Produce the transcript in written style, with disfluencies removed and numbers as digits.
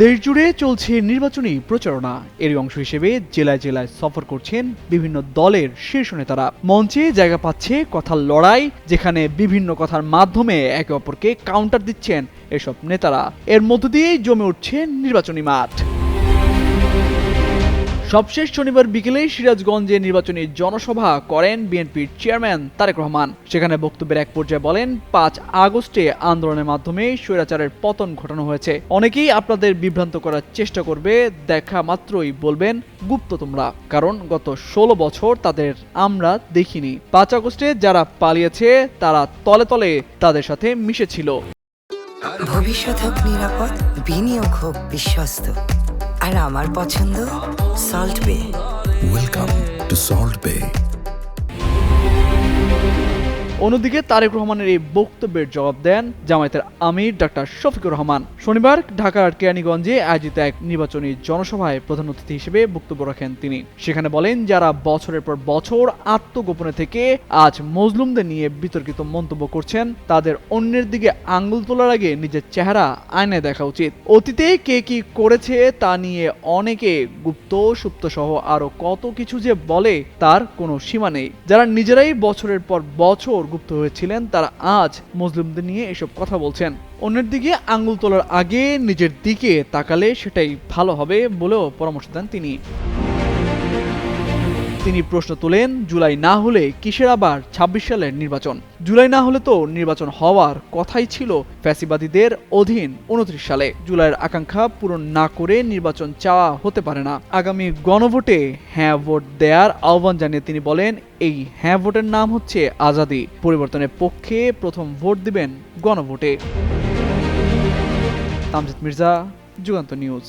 দেশজুড়ে চলছে নির্বাচনী প্রচারণা। এর অংশ হিসেবে জেলায় জেলায় সফর করছেন বিভিন্ন দলের শীর্ষ নেতারা। মঞ্চে জায়গা পাচ্ছে কথার লড়াই, যেখানে বিভিন্ন কথার মাধ্যমে একে অপরকে কাউন্টার দিচ্ছেন এসব নেতারা। এর মধ্য দিয়েই জমে উঠছে নির্বাচনী মাঠ। সবশেষ শনিবার বিকেলে সিরাজগঞ্জে নির্বাচনী জনসভা করেন বিএনপির চেয়ারম্যান তারেক রহমান। সেখানে বক্তব্যের এক পর্যায়ে বলেন, ৫ আগস্টে আন্দোলনের মাধ্যমে স্বৈরাচারের পতন ঘটানো হয়েছে। অনেকেই আপনাদের বিভ্রান্ত করার চেষ্টা করবে, দেখা মাত্রই বলবেন গুপ্ত তোমরা, কারণ গত ১৬ বছর তাদের আমরা দেখিনি। ৫ আগস্টে যারা পালিয়েছে তারা তলে তলে তাদের সাথে মিশেছিল। ভবিষ্যৎ হোক নিরাপদ, বিনিয়োগ হোক বিশ্বস্ত, আর আমার পছন্দ সল্ট বে। ওয়েলকাম টু সল্ট বে। অন্যদিকে তারেক রহমানের এই বক্তব্যের জবাব দেন জামায়াতের আমির ডাক্তার শফিকুর রহমান। শনিবার ঢাকার কেরানীগঞ্জে আয়োজিত এক নির্বাচনী জনসভায় প্রধান অতিথি হিসেবে বক্তব্য রাখেন তিনি। সেখানে বলেন, যারা বছরের পর বছর আত্মগোপনে থেকে আজ মজলুমদের নিয়ে বিতর্কিত মন্তব্য করছেন, তাদের অন্যের দিকে আঙ্গুল তোলার আগে নিজের চেহারা আয়নায় দেখা উচিত। অতীতে কে কি করেছে তা নিয়ে অনেকে গুপ্ত সুপ্ত সহ আরো কত কিছু যে বলে তার কোনো সীমা নেই। যারা নিজেরাই বছরের পর বছর গুপ্ত হয়েছিলেন, তারা আজ মুসলিমদের নিয়ে এসব কথা বলছেন। অন্যের দিকে আঙ্গুল তোলার আগে নিজের দিকে তাকালে সেটাই ভালো হবে বলেও পরামর্শ দেন তিনি। তিনি প্রশ্ন তোলেন, জুলাই না হলে কিসের আবার ২৬ সালের নির্বাচন? জুলাই না হলে তো নির্বাচন হওয়ার কথাই ছিল ফ্যাসিবাদীদের অধীন ২৯ সালে। জুলাইয়ের আকাঙ্ক্ষা পূরণ না করে নির্বাচন চাওয়া হতে পারে না। আগামী গণভোটে হ্যাঁ ভোট দেওয়ার আহ্বান জানিয়ে তিনি বলেন, এই হ্যাঁ ভোটের নাম হচ্ছে আজাদী। পরিবর্তনের পক্ষে প্রথম ভোট দিবেন গণভোটে। তামজিদ মির্জা, যুগান্তর নিউজ।